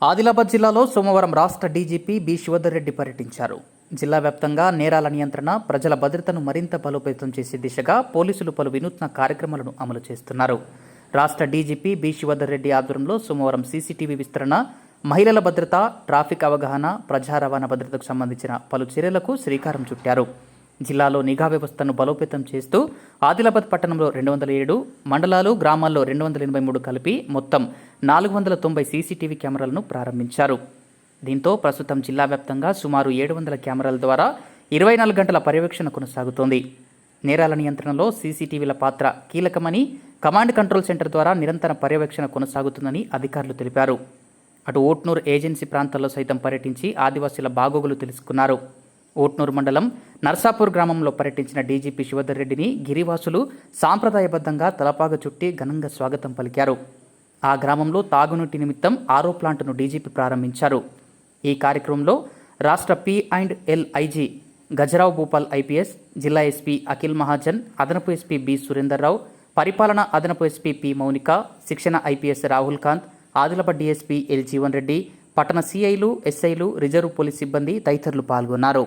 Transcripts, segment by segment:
ఆదిలాబాద్ జిల్లాలో సోమవారం రాష్ట్ర డీజీపీ బి శివధర్ రెడ్డి పర్యటించారు. జిల్లా వ్యాప్తంగా నేరాల నియంత్రణ, ప్రజల భద్రతను మరింత బలోపేతం చేసే దిశగా పోలీసులు పలు వినూత్న కార్యక్రమాలను అమలు చేస్తున్నారు. రాష్ట్ర డీజీపీ బి శివధర్ రెడ్డి ఆధ్వర్యంలో సోమవారం సీసీటీవీ విస్తరణ, మహిళల భద్రత, ట్రాఫిక్ అవగాహన, ప్రజా రవాణా భద్రతకు సంబంధించిన పలు చర్యలకు శ్రీకారం చుట్టారు. జిల్లాలో నిఘా వ్యవస్థను బలోపేతం చేస్తూ ఆదిలాబాద్ పట్టణంలో 207, మండలాలు, గ్రామాల్లో 283 కలిపి మొత్తం 490 సీసీటీవీ కెమెరాలను ప్రారంభించారు. దీంతో ప్రస్తుతం జిల్లా వ్యాప్తంగా సుమారు 700 కెమెరాల ద్వారా 24 గంటల పర్యవేక్షణ కొనసాగుతోంది. నేరాల నియంత్రణలో సీసీటీవీల పాత్ర కీలకమని కమాండ్ కంట్రోల్ సెంటర్ ద్వారా నిరంతర పర్యవేక్షణ కొనసాగుతుందని అధికారులు తెలిపారు. అటు ఓట్నూరు ఏజెన్సీ ప్రాంతాల్లో సైతం పర్యటించి ఆదివాసీల బాగోగులు తెలుసుకున్నారు. ఓట్నూరు మండలం నర్సాపూర్ గ్రామంలో పర్యటించిన డీజీపీ శివధర్ రెడ్డిని గిరివాసులు సాంప్రదాయబద్ధంగా తలపాగ చుట్టి ఘనంగా స్వాగతం పలికారు. ఆ గ్రామంలో తాగునీటి నిమిత్తం ఆరో ప్లాంటును డీజీపీ ప్రారంభించారు. ఈ కార్యక్రమంలో రాష్ట్ర P&L IG Gajarao Bhupal IPS, జిల్లా ఎస్పీ అఖిల్ మహాజన్, అదనపు ఎస్పీ బి సురేందర్రావు, పరిపాలన అదనపు ఎస్పీ పి మౌనిక, శిక్షణ IPS Rahul Kanth, Adilabad DSP L Jeevan Reddy, పట్టణ సిఐలు, ఎస్ఐలు, రిజర్వ్ పోలీస్ సిబ్బంది తదితరులు పాల్గొన్నారు.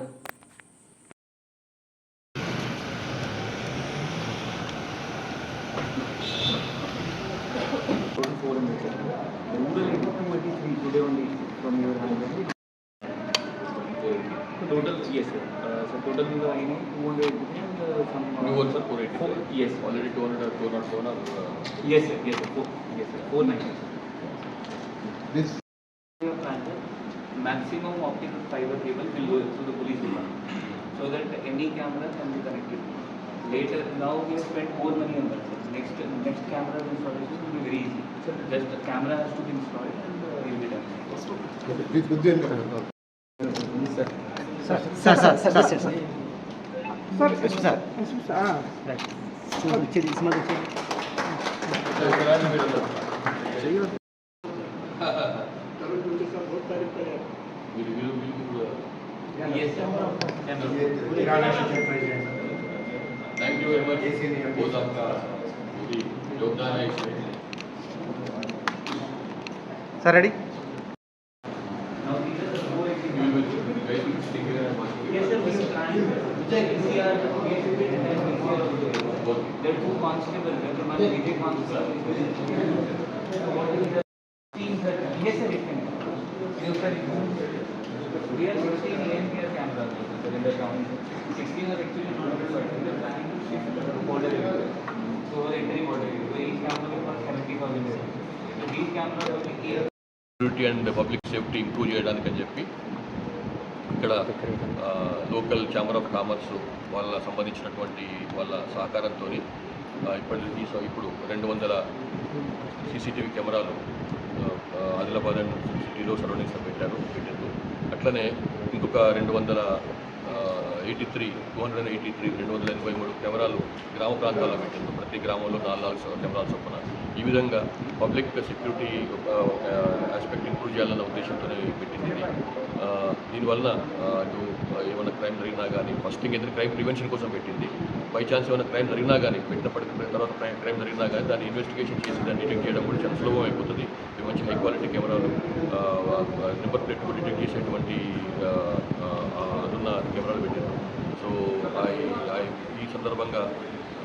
Total, yes sir. So total I know 200 and some. New ones are 480. Yes. Already 200 or 207 or. Yes sir. Yes sir. Yes sir. 490. This. Maximum optical fiber cable will go through the police department, so that any camera can be connected. Later, now we have spent more money on that. Next camera installation will be very easy. Just the camera has to be installed and it will be done. Please put the. Sir. Yes sir. Thank you very much. बहुत आपका पूरी योगदान है इसमें. Sir, ready? Now these are the more yes sir, we are planning check PCR, there are two constables, Vijay Constable. What is the team that yes sir, it can. We are using ANPR cameras in the town. 16 are actually not required. We are planning to shift to border area. So entry border area. So each camera will cost 70,000. So these cameras will be Security and public safety improve చేయడానికి అని చెప్పి ఇక్కడ local chamber of commerce వాళ్ళ సంబంధించినటువంటి వాళ్ళ సహకారంతో ఇప్పుడు 200 CCTV కెమెరాలు ఆదిలాబాద్ అండ్ సిటీలో సరౌండింగ్స్లో పెట్టారు. అట్లనే ఇంకొక 283 కెమెరాలు గ్రామ ప్రాంతాల్లో పెట్టారు. ప్రతి గ్రామంలో 4 కెమెరాలు చొప్పున. ఈ విధంగా పబ్లిక్ సెక్యూరిటీ ఆస్పెక్ట్ ఇంప్రూవ్ చేయాలన్న ఉద్దేశంతో పెట్టింది. దీనివల్ల అటు ఏమైనా క్రైమ్ జరిగినా కానీ ఫస్ట్ థింగ్ అయితే క్రైమ్ ప్రివెన్షన్ కోసం పెట్టింది. బై ఛాన్స్ ఏమైనా క్రైమ్ జరిగినా కానీ పెట్టినప్పటికీ తర్వాత క్రైమ్ జరిగినా కానీ దాన్ని ఇన్వెస్టిగేషన్ చేసి దాన్ని డిటెక్ట్ చేయడం కూడా చాలా సులభం అయిపోతుంది. మంచి హై క్వాలిటీ కెమెరాలు, నెంబర్ ప్లేట్ కూడా డిటెక్ట్ చేసేటువంటి అదున్న కెమెరాలు పెట్టారు. సో ఈ సందర్భంగా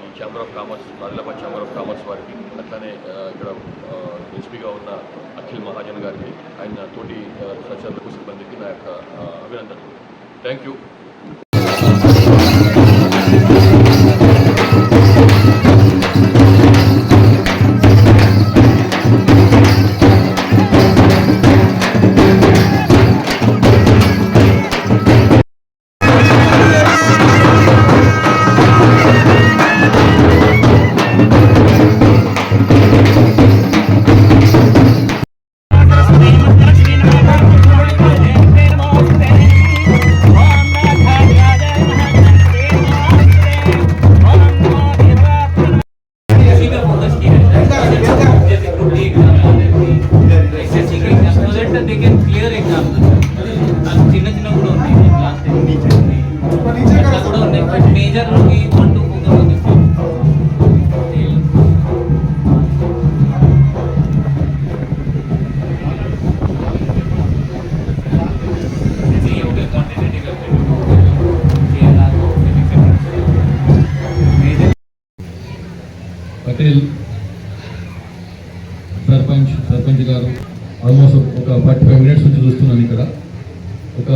ఈ chamber of commerce, Adilabad chamber of commerce వారికి, అట్లానే ఇక్కడ ఎస్పీగా ఉన్న అఖిల్ మహాజన్ గారికి, ఆయన తోటి సహచరులకు, సిబ్బందికి నా యొక్క అభినందనలు. Thank you. ఆల్మోస్ట్ ఒక 45 మినిట్స్ నుంచి చూస్తున్నాను ఇక్కడ. ఒక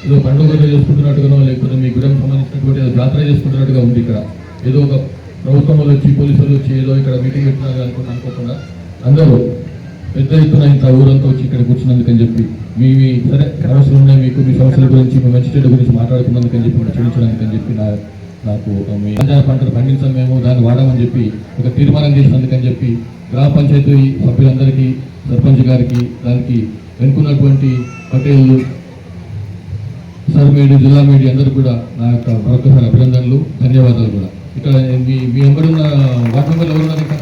ఏదో పండుగ చేసుకుంటున్నట్టుగానో లేకపోతే మీ గుడికి సంబంధించినటువంటి ఏదో జాతర చేసుకుంటున్నట్టుగా ఉంది ఇక్కడ. ఏదో ఒక ప్రభుత్వం వాళ్ళు వచ్చి పోలీసులు వచ్చి ఏదో ఇక్కడ మీటింగ్ పెట్టినారు అనుకోకుండా అందరూ పెద్ద ఎత్తున ఇంత ఊరంతా వచ్చి ఇక్కడ కూర్చున్నందుకని చెప్పి మీ సరే సమస్యలు ఉన్నాయి మీకు, మీ సమస్యల గురించి మీ మంచి చెడ్డ గురించి మాట్లాడుకున్నందుకని చెప్పి క్షమించడానికని చెప్పి నాకు మీ ఆంజనేయ పంటలు పండించాం మేము, దాన్ని వాడమని చెప్పి ఒక తీర్మానం చేసినందుకని చెప్పి గ్రామ పంచాయతీ సభ్యులందరికీ, సర్పంచ్ గారికి, దానికి వెనుకున్నటువంటి పటేళ్ళు, సర్మేడి, జిల్లా మేడి అందరూ కూడా నా యొక్క మరొకసారి అభినందనలు, ధన్యవాదాలు కూడా. ఇక్కడ మీ ఎంబడున్న వార్డు మెంబర్లు ఎవరున్నారు? ఇక్కడ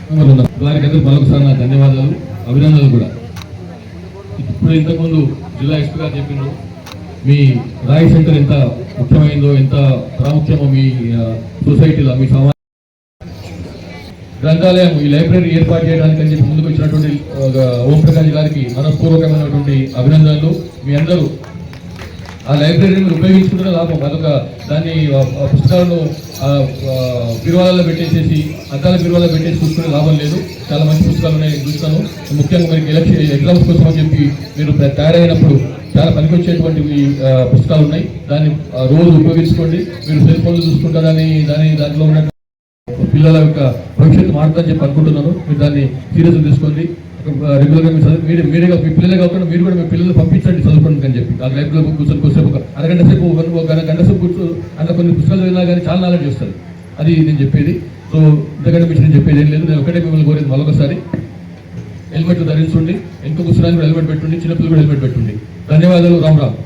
మెంబర్లు ఉన్నారు. వారికి అందరూ మరొకసారి నా ధన్యవాదాలు, అభినందనలు కూడా. ఇప్పుడు ఇంతకుముందు జిల్లా ఎస్పీ గారు చెప్పిండ్రు మీ రాయి సెంటర్ ఎంత ముఖ్యమైందో, ఎంత ప్రాముఖ్యమో మీ సొసైటీలో, మీ సమాజం. గ్రంథాలయం, ఈ లైబ్రరీ ఏర్పాటు చేయడానికి అని చెప్పి ముందుకు వచ్చినటువంటి ఓంప్రకాష్ గారికి మనస్పూర్వకమైనటువంటి అభినందనలు. మీ అందరూ ఆ లైబ్రరీని మీరు ఉపయోగించుకుంటున్న లాభం. అదొక దాన్ని పుస్తకాలను బీరువాలలో పెట్టేసేసి, అద్దాల బీరువాలో పెట్టేసి చూసుకునే లాభం లేదు. చాలా మంచి పుస్తకాలు ఉన్నాయి చూస్తాను. ముఖ్యంగా మీకు ఎగ్జామ్స్ కోసం అని చెప్పి మీరు తయారైనప్పుడు చాలా పనికొచ్చేటువంటి పుస్తకాలు ఉన్నాయి. దాన్ని రోజు ఉపయోగించుకోండి. మీరు సెల్ ఫోన్లు చూసుకుంటారని దాంట్లో ఉన్న పిల్లల యొక్క భవిష్యత్తు మారుతుందని చెప్పి అనుకుంటున్నాను. మీరు దాన్ని సీరియస్గా తీసుకోండి. రెగ్యులర్గా మీరు మీరే మీ పిల్లలే కాకుండా మీరు కూడా మీ పిల్లలు పంపించండి చదువుకోండి అని చెప్పి. ఆ లైబ్రరీలో కూర్చొని కొద్దిసేపు ఒక అరగంట సేపు గంట సేపు కూర్చొని అందులో కొన్ని పుస్తకాలు చదివినా కానీ చాలా నాలెడ్జ్ వస్తుంది. అది నేను చెప్పేది. సో ఇంతకంటే మించి నేను చెప్పేది ఏం లేదు. నేను ఒకటే మిమ్మల్ని కోరేది మరొకసారి హెల్మెట్ ధరించండి. వెనుక కూర్చోడానికి కూడా హెల్మెట్ పెట్టుండి, చిన్నపిల్లలు కూడా హెల్మెట్ పెట్టుండి. ధన్యవాదాలు. Ram Ram.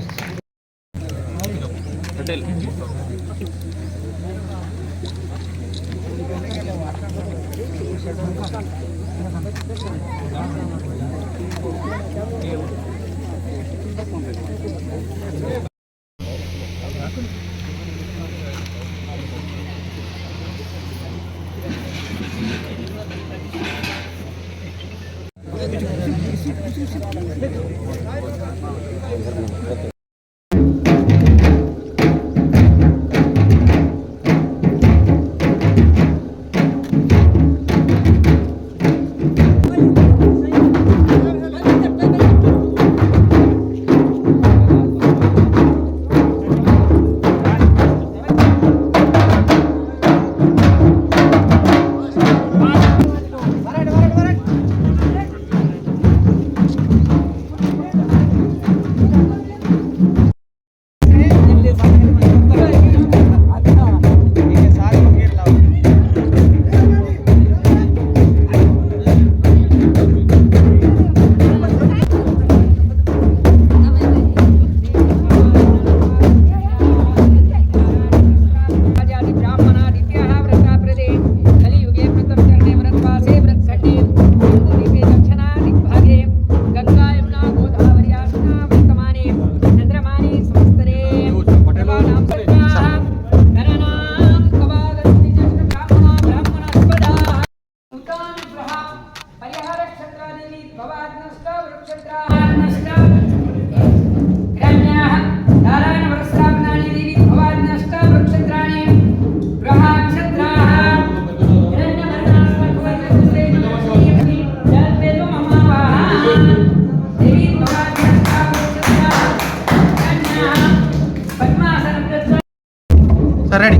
Ready.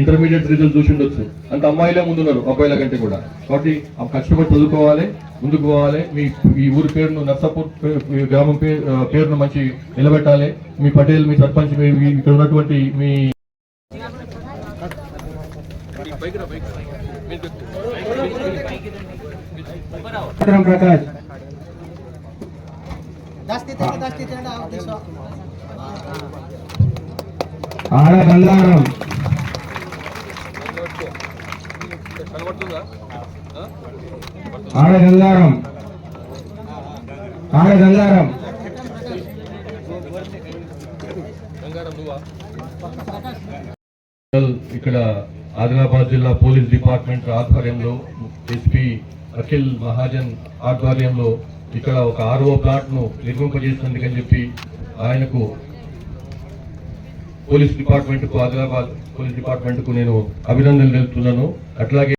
Intermediate result చూసి ఉండొచ్చు. అంత అమ్మాయిలే ముందున్నారు అబ్బాయిల కంటే కూడా. కాబట్టి కష్టపడి చదువుకోవాలి, ముందుకు పోవాలి. ఈ ఊరి పేరును నర్సాపూర్ గ్రామం పేరును మంచి నిలబెట్టాలి. మీ పటేల్, మీ సర్పంచ్, ఇక్కడ ఉన్నటువంటి మీ ప్రకాష్ ఆడ గంగారం ఆడ గంగారం ఆడ గంగారం ఇక్కడ ఆదిలాబాద్ జిల్లా పోలీస్ డిపార్ట్మెంట్ ఆధ్వర్యంలో ఎస్పీ అఖిల్ మహాజన్ ఆధ్వర్యంలో ఇక్కడ ఒక RO ప్లాట్ ను నిర్మింపజేసినందుకని చెప్పి ఆయనకు పోలీస్ డిపార్ట్మెంట్ కు, ఆదిలాబాద్ పోలీస్ డిపార్ట్మెంట్ కు నేను అభినందనలు తెలుపుతున్నాను. అట్లాగే